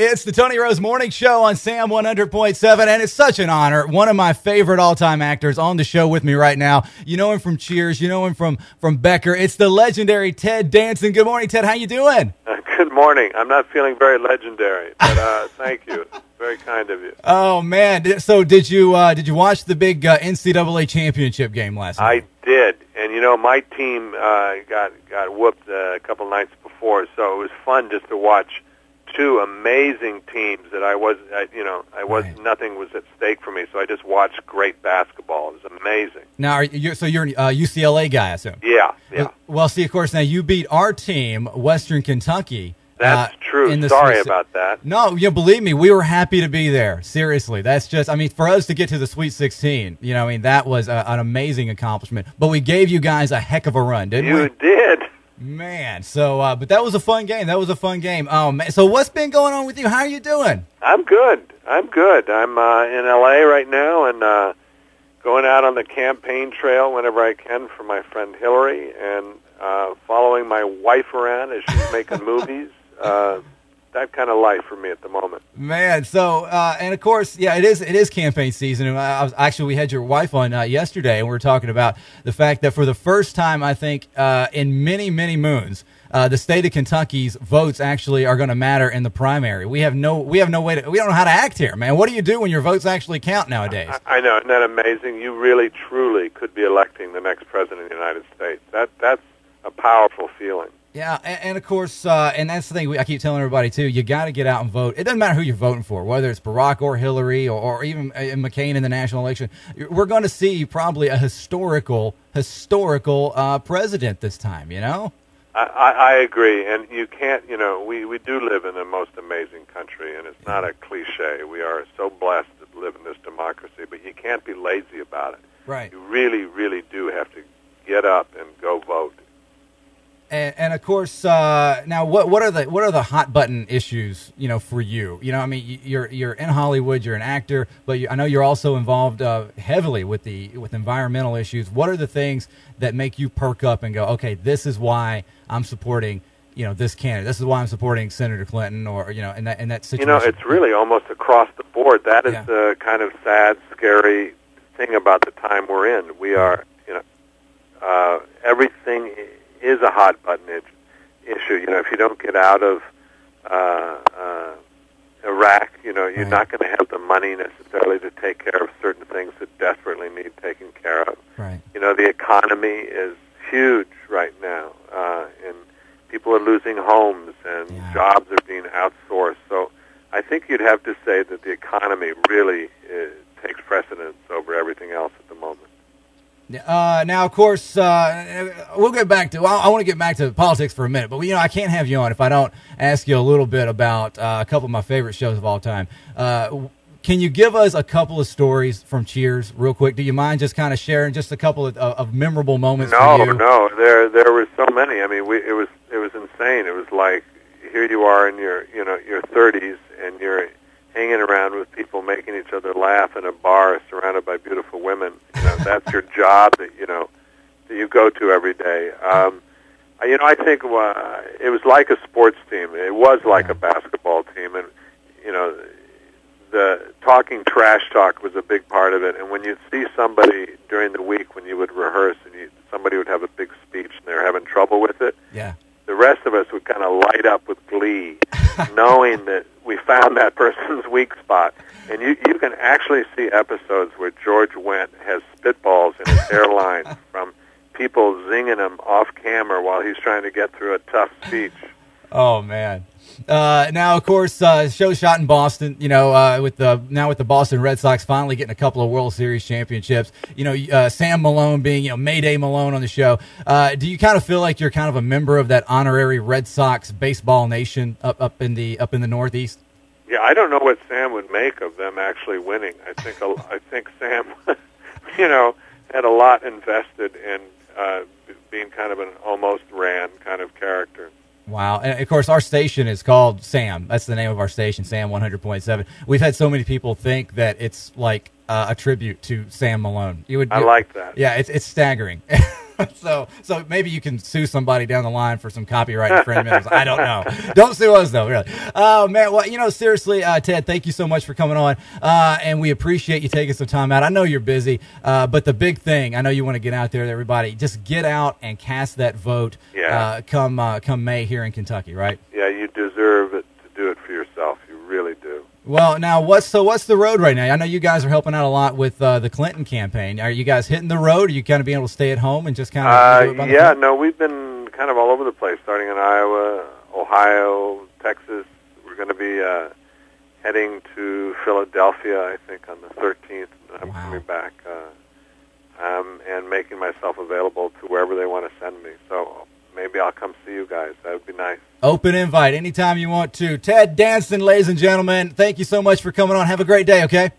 It's the Tony Rose Morning Show on Sam 100.7, and it's such an honor. One of my favorite all-time actors on the show with me right now. You know him from Cheers. You know him from Becker. It's the legendary Ted Danson. Good morning, Ted. How you doing? Good morning. I'm not feeling very legendary, but thank you. Very kind of you. Oh man! So did you watch the big NCAA championship game last night? I did, and you know my team got whooped a couple nights before, so it was fun just to watch two amazing teams that Right. nothing was at stake for me, so I just watched great basketball. It was amazing. Now, you're a UCLA guy, I assume. Yeah. Well, see, of course, now you beat our team, Western Kentucky. That's true. In the Sorry Sweet about that. No, believe me, we were happy to be there. Seriously, that's just, for us to get to the Sweet 16, that was an amazing accomplishment. But we gave you guys a heck of a run, didn't we? You did. Man, so, but that was a fun game. Oh, man. So what's been going on with you? How are you doing? I'm good. I'm in L.A. right now and going out on the campaign trail whenever I can for my friend Hillary and following my wife around as she's making movies. That kind of life for me at the moment. Man, so and of course, yeah, it is campaign season. And we had your wife on yesterday, and we were talking about the fact that for the first time, I think, in many moons, the state of Kentucky's votes actually are going to matter in the primary. We have no way to. We don't know how to act here, man. What do you do when your votes actually count nowadays? I know, isn't that amazing? You really, truly could be electing the next president of the United States. That's a powerful feeling. Yeah, and of course, and that's the thing I keep telling everybody, too. You got to get out and vote. It doesn't matter who you're voting for, whether it's Barack or Hillary or even McCain in the national election. We're going to see probably a historical president this time, I agree, and you can't, we do live in the most amazing country, and it's not a cliche. We are so blessed to live in this democracy, but you can't be lazy about it. Right. You really, really do have to get up and go vote. And of course, now what are the hot button issues for you? You're in Hollywood, you're an actor, but I know you're also involved heavily with environmental issues. What are the things that make you perk up and go, okay, this is why I'm supporting this candidate. This is why I'm supporting Senator Clinton, or in that situation. It's really almost across the board. That is the kind of sad, scary thing about the time we're in. We are, everything is a hot button issue. If you don't get out of Iraq, you're not going to have the money necessarily to take care of certain things that desperately need taken care of. Right. The economy is huge right now, and people are losing homes, and jobs are being outsourced. So I think you'd have to say that the economy really takes precedence over everything else at the moment. Now, of course, we'll get back to. I want to get back to politics for a minute, but I can't have you on if I don't ask you a little bit about a couple of my favorite shows of all time. Can you give us a couple of stories from Cheers, real quick? Do you mind just kind of sharing just a couple of memorable moments? For you? No, there were so many. It was insane. It was like here you are in your 30s, and you're hanging around with people making each other laugh in a bar surrounded by beautiful women. That's your job that you go to every day. I think it was like a sports team. It was like a basketball team, and the talking trash talk was a big part of it. And when you'd see somebody during the week when you would rehearse and somebody would have a big speech and they're having trouble with it, the rest of us would kind of light up with glee, knowing that we found that person's weak spot. And you can actually see episodes where George Wendt has spitballs in his hairline from people zinging him off camera while he's trying to get through a tough speech. Oh man! Now, of course, show shot in Boston. With the Boston Red Sox finally getting a couple of World Series championships. Sam Malone being Mayday Malone on the show. Do you kind of feel like you're kind of a member of that honorary Red Sox baseball nation up in the Northeast? Yeah, I don't know what Sam would make of them actually winning. I think Sam, had a lot invested in being kind of an almost ran kind of character. Wow. And, of course, our station is called Sam. That's the name of our station, Sam 100.7. We've had so many people think that it's like a tribute to Sam Malone. I like that. Yeah, it's staggering. So maybe you can sue somebody down the line for some copyright infringement. I don't know. Don't sue us though, really. Oh man, well, seriously, Ted, thank you so much for coming on, and we appreciate you taking some time out. I know you're busy, but the big thing, I know you want to get out there, everybody. Just get out and cast that vote. Yeah. Come May here in Kentucky, right? Yeah, you deserve it to do it for yourself. You really do. Well, now what's the road right now? I know you guys are helping out a lot with the Clinton campaign. Are you guys hitting the road? Are you kind of being able to stay at home and just kind of do it by the phone? We've been kind of all over the place, starting in Iowa, Ohio, Texas. We're going to be heading to Philadelphia, I think, on the 13th. I'm coming back and making myself available to wherever they want to send me. So maybe I'll come see you guys. That would be nice. Open invite anytime you want to. Ted Danson, ladies and gentlemen, thank you so much for coming on. Have a great day, okay?